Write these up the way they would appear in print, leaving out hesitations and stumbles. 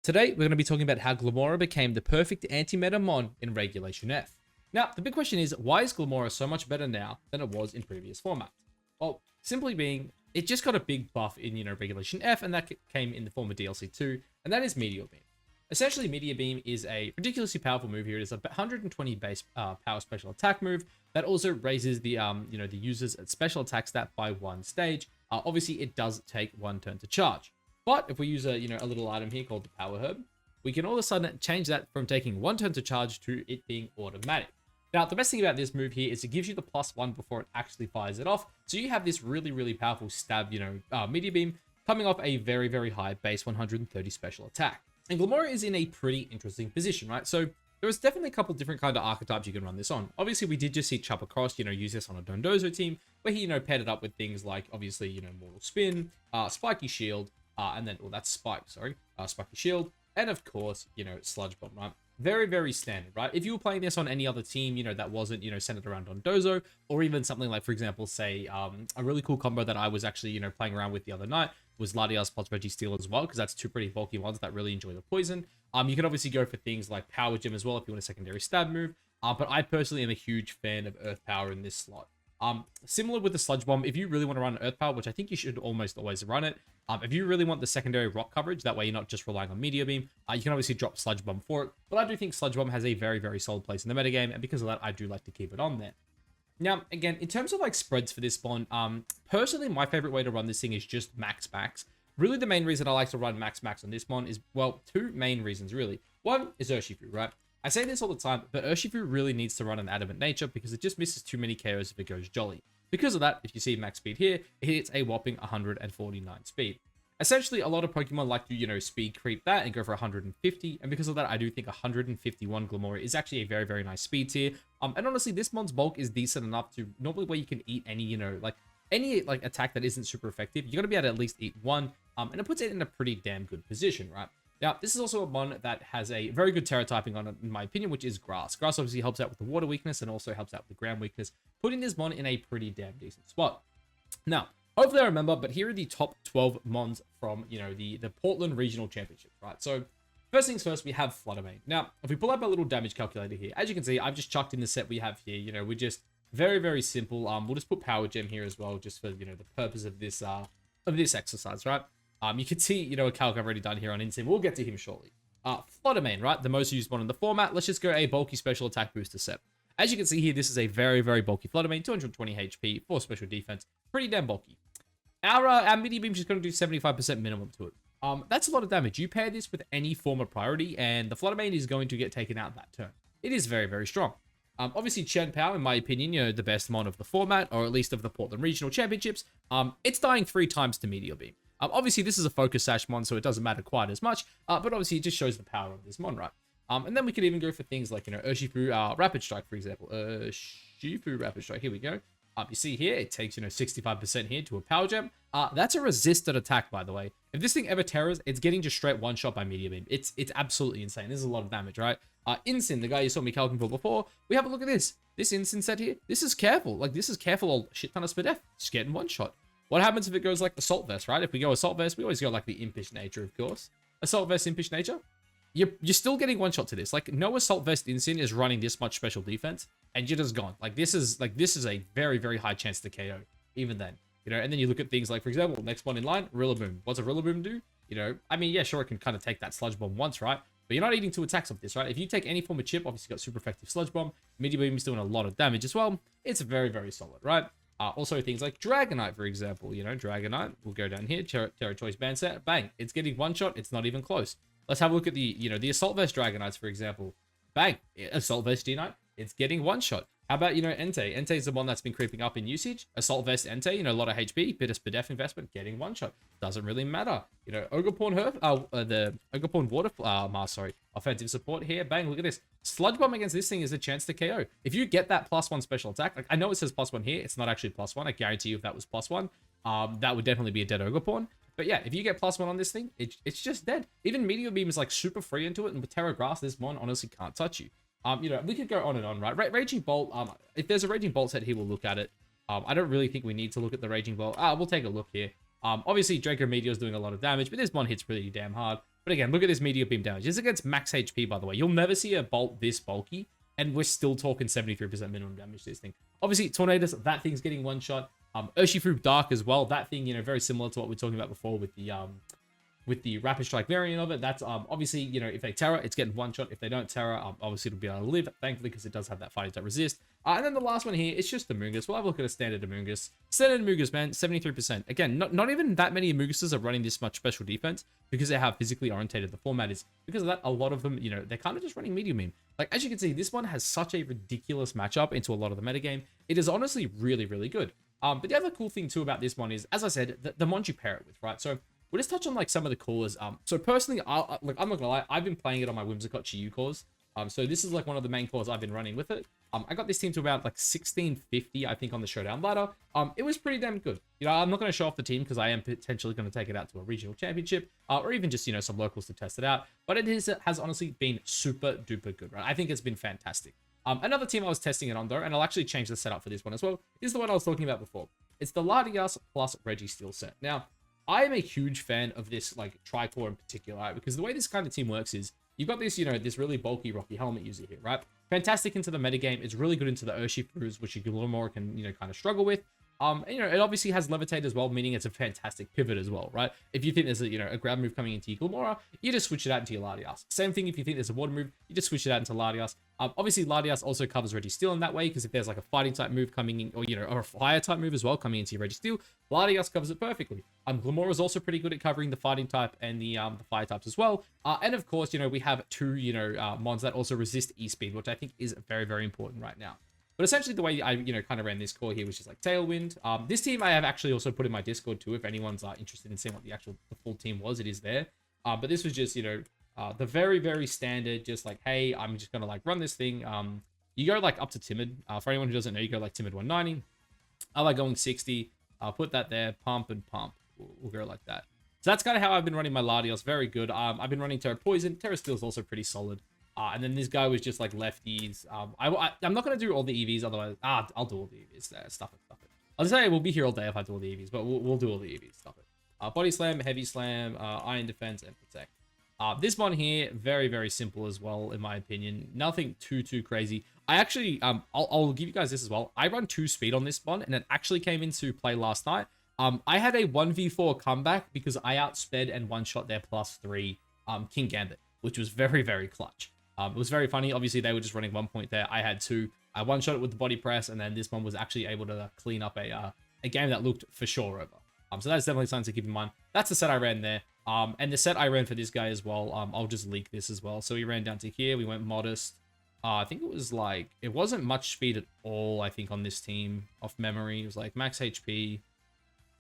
Today, we're going to be talking about how Glimmora became the perfect anti-meta mon in Regulation F. Now, the big question is, why is Glimmora so much better now than it was in previous formats? Well, simply being, it just got a big buff in, Regulation F, and that came in the form of DLC 2, and that is Meteor Beam. Essentially, Meteor Beam is a ridiculously powerful move here. It is a 120 base power special attack move that also raises the, the user's special attack stat by one stage. Obviously, it does take one turn to charge. But if we use a little item here called the Power Herb, we can all of a sudden change that from taking one turn to charge to it being automatic. Now, the best thing about this move here is it gives you the +1 before it actually fires it off. So you have this really, really powerful stab, Meteor Beam coming off a very, very high base 130 special attack. And Glimmora is in a pretty interesting position, right? So there's definitely a couple different kind of archetypes you can run this on. Obviously, we did just see Chop Across, use this on a Dondozo team, where he, paired it up with things like, obviously, Mortal Spin, Spiky Shield, and then, well, that's Spike, sorry, Spiky Shield, and of course, Sludge Bomb, right? Very, very standard, right? If you were playing this on any other team, that wasn't, centered around Dondozo, or even something like, for example, say, a really cool combo that I was actually, playing around with the other night was Latias plus Registeel as well, because that's two pretty bulky ones that really enjoy the poison. You can obviously go for things like Power Gem as well if you want a secondary stab move, but I personally am a huge fan of Earth Power in this slot. Similar with the Sludge Bomb, if you really want to run Earth Power, which I think you should almost always run it, if you really want the secondary rock coverage, that way you're not just relying on Meteor Beam, you can obviously drop Sludge Bomb for it, but I do think Sludge Bomb has a very, very solid place in the metagame, and because of that, I do like to keep it on there. Now, again, in terms of like spreads for this spawn, personally, my favorite way to run this thing is just max. Really, the main reason I like to run max on this spawn is, well, two main reasons, really. One is Urshifu, right? I say this all the time, but Urshifu really needs to run an Adamant Nature because it just misses too many KOs if it goes Jolly. Because of that, if you see max speed here, it hits a whopping 149 speed. Essentially, a lot of Pokemon like to, speed creep that and go for 150, and because of that, I do think 151 Glimmora is actually a very, very nice speed tier. And honestly, this mon's bulk is decent enough to normally where you can eat any, any attack that isn't super effective. You're gonna be able to at least eat one, and it puts it in a pretty damn good position, right? Now, this is also a mon that has a very good Terra typing on it, in my opinion, which is Grass. Grass obviously helps out with the water weakness and also helps out with the ground weakness, putting this mon in a pretty damn decent spot. Now, hopefully I remember, but here are the top 12 mons from, the Portland Regional Championships, right? So, first things first, we have Flutter Mane. Now, if we pull up a little damage calculator here, as you can see, I've just chucked in the set we have here. We're just very, very simple. We'll just put Power Gem here as well, just for, the purpose of this exercise, right? You can see, a calc I've already done here on Insane. We'll get to him shortly. Flutter Mane, right? The most used one in the format. Let's just go a bulky special attack booster set. As you can see here, this is a very, very bulky Flutter Mane, 220 HP, 4 special defense. Pretty damn bulky. Our Meteor Beam is just going to do 75% minimum to it. That's a lot of damage. You pair this with any form of priority, and the Flutter Mane is going to get taken out that turn. It is very, very strong. Obviously, Chen Pao, in my opinion, the best mon of the format, or at least of the Portland Regional Championships. It's dying 3 times to Meteor Beam. Obviously, this is a Focus Sash mon, so it doesn't matter quite as much, but obviously, it just shows the power of this mon, right? And then we could even go for things like, Urshifu Rapid Strike, for example. Urshifu Rapid Strike, here we go. You see here, it takes, 65% here to a Power Gem. That's a resisted attack, by the way. If this thing ever terrors, it's getting just straight one-shot by Meteor Beam. It's absolutely insane. This is a lot of damage, right? Insyn, the guy you saw me calculating for before, we have a look at this. This Insyn set here, this is careful. This is careful, a shit ton of speed F. Just getting one-shot. What happens if it goes like Assault Vest, right? If we go Assault Vest, we always go like the Impish Nature, of course. Assault Vest, Impish Nature. You're still getting one shot to this. No Assault Vest Insyn is running this much special defense, and you're just gone. This is a very, very high chance to KO, even then. And then you look at things like, for example, next one in line, Rillaboom. What's a Rillaboom do? I mean, yeah, sure, it can kind of take that Sludge Bomb once, right? But you're not eating 2 attacks of this, right? If you take any form of chip, obviously got super effective Sludge Bomb. Meteor Beam is doing a lot of damage as well. It's very, very solid, right? Also things like Dragonite, for example. Dragonite, we'll go down here, Terra Choice Band set, bang. It's getting one shot, it's not even close. Let's have a look at the, the Assault Vest Dragonites, for example. Bang, Assault Vest D-Knight, it's getting one shot. How about, Entei? Entei is the one that's been creeping up in usage. Assault Vest Entei, a lot of HP, bit of Spadef investment, getting one shot. Doesn't really matter. Ogerporn the Ogerporn Water Mask, offensive support here. Bang, look at this. Sludge Bomb against this thing is a chance to KO. If you get that +1 special attack, I know it says +1 here, it's not actually +1. I guarantee you if that was +1, that would definitely be a dead Ogerporn. But yeah, if you get +1 on this thing, it's just dead. Even Meteor Beam is super free into it, and with Terra Grass, this mon honestly can't touch you. We could go on and on, right? Raging Bolt, if there's a Raging Bolt set here, we'll look at it. I don't really think we need to look at the Raging Bolt. We'll take a look here. Obviously, Draco Meteor is doing a lot of damage, but this mon hits pretty damn hard. But again, look at this meteor beam damage. This is against max HP, by the way. You'll never see a bolt this bulky, and we're still talking 73% minimum damage to this thing. Obviously, Tornadus, that thing's getting one shot. Urshifu Dark as well. That thing, very similar to what we were talking about before with the Rapid Strike variant of it. That's obviously, if they Terra, it's getting one shot. If they don't Terra, obviously it'll be able to live, thankfully, because it does have that fighting type resist. And then the last one here, it's just the Amoonguss. We'll have a look at a standard Amoonguss. Standard Amoonguss, man, 73%. Again, not even that many Amoongusses are running this much special defense because they have physically orientated the format is. Because of that, a lot of them, they're kind of just running medium meme. Like, as you can see, this one has such a ridiculous matchup into a lot of the metagame. It is honestly really, really good. But the other cool thing too about this one is, as I said, the mons you pair it with, right? So we'll just touch on like some of the cores. So personally, I'm not gonna lie, I've been playing it on my Whimsicott Chiyu cores. So this is like one of the main cores I've been running with it. I got this team to about like 1650, I think, on the showdown ladder. It was pretty damn good. I'm not going to show off the team because I am potentially going to take it out to a regional championship, or even just, some locals to test it out. But it has honestly been super duper good, right? I think it's been fantastic. Another team I was testing it on though, and I'll actually change the setup for this one as well, is the one I was talking about before. It's the Latias plus Registeel set. Now, I am a huge fan of this like Tricore in particular, right? Because the way this kind of team works is you've got this, this really bulky Rocky Helmet user here, right? Fantastic into the metagame. It's really good into the Urshifus, which your Glimmora can, kind of struggle with. And, it obviously has Levitate as well, meaning it's a fantastic pivot as well, right? If you think there's a grab move coming into your Glimmora, you just switch it out into your Latias. Same thing if you think there's a water move, you just switch it out into Latias. Obviously, Latias also covers Registeel in that way, because if there's like a fighting type move coming in, or a fire type move as well coming into your Registeel, Latias covers it perfectly. Glimmora is also pretty good at covering the fighting type and the fire types as well. And of course, we have two, mons that also resist E-Speed, which I think is very, very important right now. But essentially the way I, kind of ran this core here, which is like Tailwind. This team I have actually also put in my Discord too, if anyone's interested in seeing what the full team was, it is there. But this was just, the very, very standard, just like, hey, I'm just going to like run this thing. You go like up to Timid. For anyone who doesn't know, you go like Timid 190. I like going 60. I'll put that there, pump and pump. We'll go like that. So that's kind of how I've been running my Latios. Very good. I've been running Terra Poison. Terra Steel is also pretty solid. And then this guy was just like lefties. I'm not going to do all the EVs, otherwise, I'll do all the EVs. Stuff it. I'll just say we'll be here all day if I do all the EVs, but we'll do all the EVs. Stuff it. Body Slam, Heavy Slam, Iron Defense, and Protect. This one here, very, very simple as well, in my opinion. Nothing too crazy. I actually, I'll give you guys this as well. I run 2 speed on this one, and it actually came into play last night. I had a 1v4 comeback because I outsped and one-shot their +3 King Gambit, which was very, very clutch. It was very funny. Obviously, they were just running 1 point there. I had 2. I one-shot it with the body press, and then this one was actually able to clean up a game that looked for sure over. So that's definitely something to keep in mind. That's the set I ran there. And the set I ran for this guy as well, I'll just leak this as well. So we ran down to here. We went Modest. I think it was like, it wasn't much speed at all, I think, on this team off memory. It was like max HP,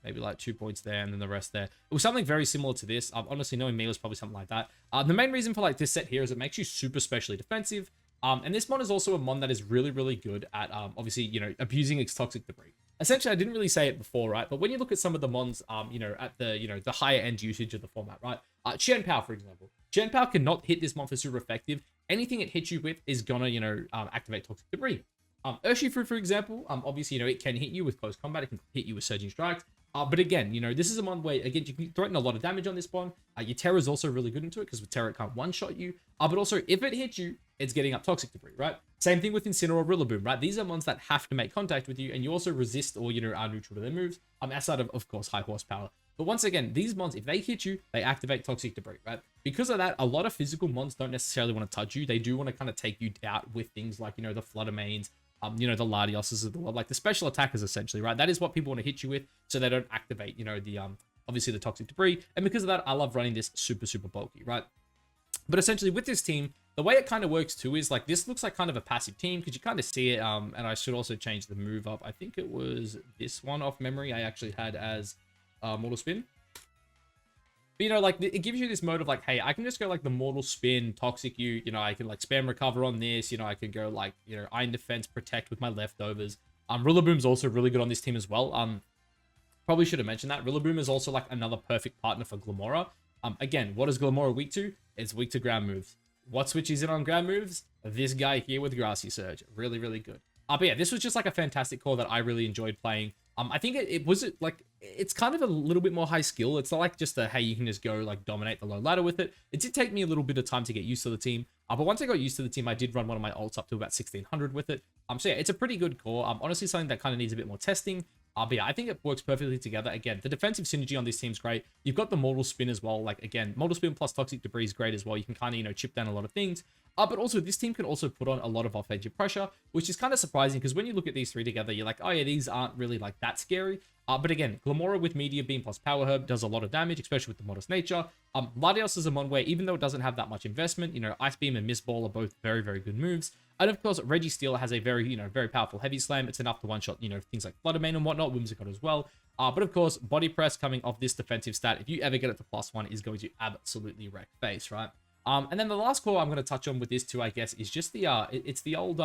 maybe like 2 points there, and then the rest there. It was something very similar to this. Honestly, knowing me, was probably something like that. The main reason for like this set here is it makes you super specially defensive. And this mon is also a mon that is really, really good at, obviously, abusing its toxic debris. Essentially, I didn't really say it before, right? But when you look at some of the mons, at the, the higher end usage of the format, right? Chen Pao, for example. Chen Pao cannot hit this mon for super effective. Anything it hits you with is gonna, activate toxic debris. Urshifu, for example, obviously, it can hit you with close combat. It can hit you with surging strikes. But again, this is a mon where, again, you can threaten a lot of damage on this one. Your Terra is also really good into it because with Terra, it can't one-shot you. But also, if it hits you, it's getting up toxic debris, right? Same thing with Incineroar or Rillaboom, right? These are mons that have to make contact with you, and you also resist or, are neutral to their moves, outside of course, high horsepower. But once again, these mons, if they hit you, they activate toxic debris, right? Because of that, a lot of physical mons don't necessarily want to touch you. They do want to kind of take you out with things like, the Fluttermanes, the Latioses of the world, like the special attackers, essentially, right? That is what people want to hit you with, so they don't activate, obviously the toxic debris. And because of that, I love running this super bulky, right? But essentially with this team, the way it kind of works too is like, this looks like kind of a passive team because you kind of see it. And I should also change the move up. I think it was this one off memory I actually had as Mortal Spin. But, like, it gives you this mode of like, hey, I can just go like the Mortal Spin, Toxic you, I can like spam recover on this, I can go like, Iron Defense, Protect with my leftovers. Rillaboom's also really good on this team as well. Probably should have mentioned that. Rillaboom is also like another perfect partner for Glimmora. Again, what is Glimmora weak to? It's weak to ground moves. What switches in on ground moves? This guy here with Grassy Surge. Really, really good. But yeah, this was just like a fantastic core that I really enjoyed playing. I think it was like it's kind of a little bit more high skill. It's not like just a hey, you can just go like dominate the low ladder with it. It did take me a little bit of time to get used to the team. But once I got used to the team, I did run one of my ults up to about 1600 with it. So yeah, it's a pretty good core. Honestly, something that kind of needs a bit more testing. But yeah, I think it works perfectly together. Again, the defensive synergy on this team's great. You've got the mortal spin as well. Like again, mortal spin plus toxic debris is great as well. You can kind of, you know, chip down a lot of things. But also this team can also put on a lot of offensive pressure, which is kind of surprising because when you look at these three together, you're like, oh yeah, these aren't really like that scary. But again, Glimmora with Meteor Beam plus Power Herb does a lot of damage, especially with the Modest Nature. Latios is a mon where even though it doesn't have that much investment, you know, Ice Beam and Mist Ball are both very, very good moves. And of course, Registeel has a very, you know, very powerful Heavy Slam. It's enough to one-shot, you know, things like Flutter Mane and whatnot, Whimsicott as well. But of course, Body Press coming off this defensive stat, if you ever get it to +1, is going to absolutely wreck face, right? And then the last core I'm going to touch on with this too, I guess, is just the, it's the old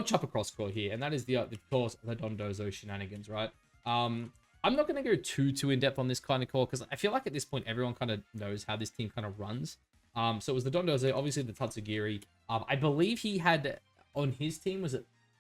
Chopper Cross core here. And that is of course, the Dondozo shenanigans, right? I'm not going to go too in-depth on this kind of core because I feel like at this point, everyone kind of knows how this team kind of runs. So it was the Dondozo, obviously the Tatsugiri. I believe he had, on his team,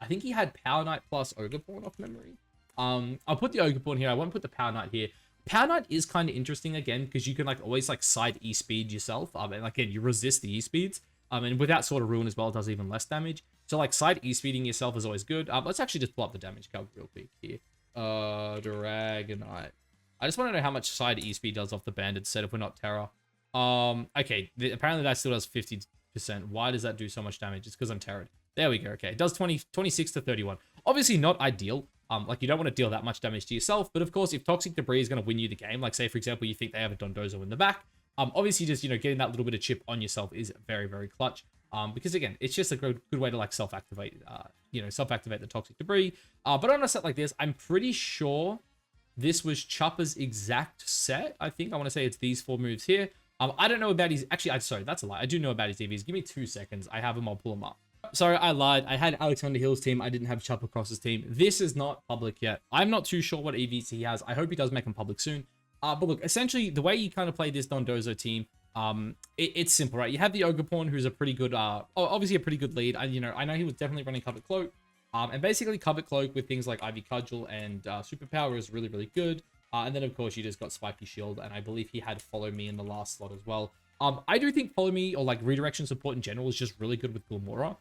I think he had Power Knight plus Ogerborn off memory. I'll put the Ogerborn here. I won't put the Power Knight here. Power Knight is kind of interesting again because you can like always like side E-speed yourself. And again, you resist the E-speeds. And without Sword of Ruin as well, it does even less damage. So like side E-speeding yourself is always good. Let's actually just pull up the damage calc real quick here. Dragonite. I just want to know how much side E-speed does off the banded set if we're not Terra. Okay, apparently that still does 50%. Why does that do so much damage? It's because I'm Terra'd. There we go. Okay, it does 26 to 31. Obviously not ideal. Like you don't want to deal that much damage to yourself, but of course, if Toxic Debris is going to win you the game, like say for example, you think they have a Dondozo in the back, obviously just, you know, getting that little bit of chip on yourself is very, very clutch. Because again, it's just a good way to like self-activate, self-activate the Toxic Debris. But on a set like this, I'm pretty sure this was Chopper's exact set. I think I want to say it's these 4 moves here. I don't know about his, actually, sorry, that's a lie. I do know about his EVs. Give me 2 seconds. I have them, I'll pull them up. Sorry, I lied. I had Alexander Hill's team. I didn't have Chopper Cross's team. This is not public yet. I'm not too sure what EVs he has. I hope he does make them public soon. But look, essentially, the way you kind of play this Dondozo team, it's simple, right? You have the Ogerborn, who's a pretty good, obviously a pretty good lead. I know he was definitely running Covet Cloak. And basically Covet Cloak with things like Ivy Cudgel and Superpower is really, really good. And then, of course, you just got Spiky Shield. And I believe he had Follow Me in the last slot as well. I do think Follow Me or like redirection support in general is just really good with Glimmora.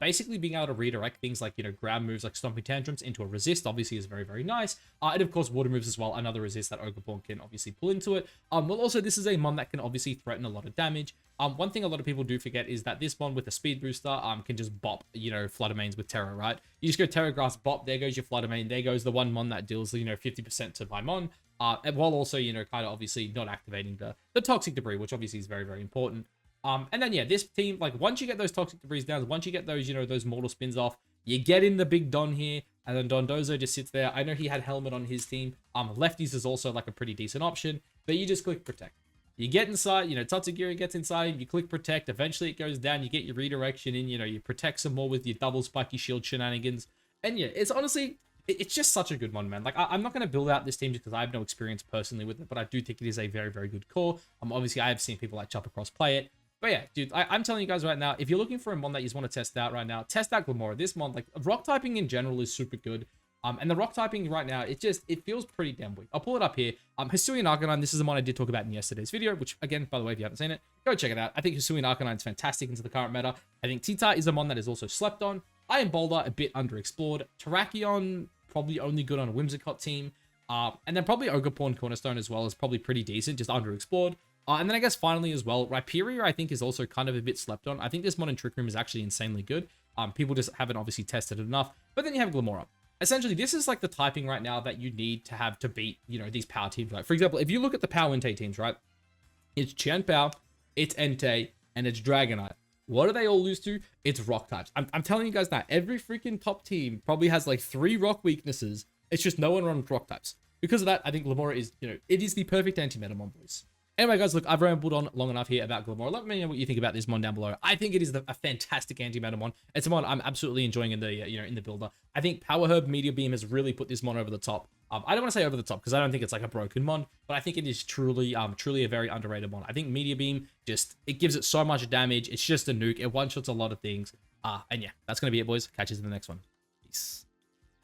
Basically being able to redirect things like, you know, ground moves like Stomping Tantrums into a resist obviously is very, very nice. And of course, water moves as well, another resist that Ogerborn can obviously pull into it. Well, also, this is a mon that can obviously threaten a lot of damage. One thing a lot of people do forget is that this mon with a speed booster can just bop, you know, Flutter Manes with Terra, right? You just go Terra Grass, bop, there goes your Flutter Mane, there goes the one mon that deals, you know, 50% to my mon. And while also, you know, kind of obviously not activating the Toxic Debris, which obviously is very, very important. And then, yeah, this team, like, once you get those Toxic Debris down, once you get those, you know, those mortal spins off, you get in the big Don here, and then Dondozo just sits there. I know he had Helmet on his team. Lefties is also, like, a pretty decent option, but you just click Protect. You get inside, you know, Tatsugiri gets inside, you click Protect, eventually it goes down, you get your redirection in, you know, you protect some more with your double Spiky Shield shenanigans. And, yeah, it's honestly, it's just such a good one, man. Like, I'm not going to build out this team just because I have no experience personally with it, but I do think it is a very, very good core. Obviously, I have seen people like Chopper Cross play it. But yeah, dude, I'm telling you guys right now, if you're looking for a mon that you just want to test out right now, test out Glimmora. This mon, like, rock typing in general is super good. And the rock typing right now, it feels pretty damn weak. I'll pull it up here. Hisuian Arcanine, this is the mon I did talk about in yesterday's video, which, again, by the way, if you haven't seen it, go check it out. I think Hisuian Arcanine is fantastic into the current meta. I think Tita is a mon that is also slept on. Iron Boulder, a bit underexplored. Terrakion, probably only good on a Whimsicott team. And then probably Ogerborn Cornerstone as well is probably pretty decent, just underexplored. And then I guess finally as well, Rhyperior I think is also kind of a bit slept on. I think this Modern Trick Room is actually insanely good. People just haven't obviously tested it enough. But then you have Glimmora. Essentially, this is like the typing right now that you need to have to beat, you know, these power teams. Right? For example, if you look at the Power Entei teams, right? It's Qianpao, it's Entei, and it's Dragonite. What do they all lose to? It's rock types. I'm telling you guys now, every freaking top team probably has like 3 rock weaknesses. It's just no one runs rock types. Because of that, I think Glimmora is, you know, it is the perfect anti-meta mon, boys. Anyway, guys, look, I've rambled on long enough here about Glimmora. Let me know what you think about this mon down below. I think it is a fantastic anti-meta mon. It's a mon I'm absolutely enjoying in the, you know, in the builder. I think Power Herb Meteor Beam has really put this mon over the top. I don't want to say over the top because I don't think it's like a broken mon, but I think it is truly a very underrated mon. I think Meteor Beam it gives it so much damage. It's just a nuke. It one-shots a lot of things. And yeah, that's going to be it, boys. Catch you in the next one.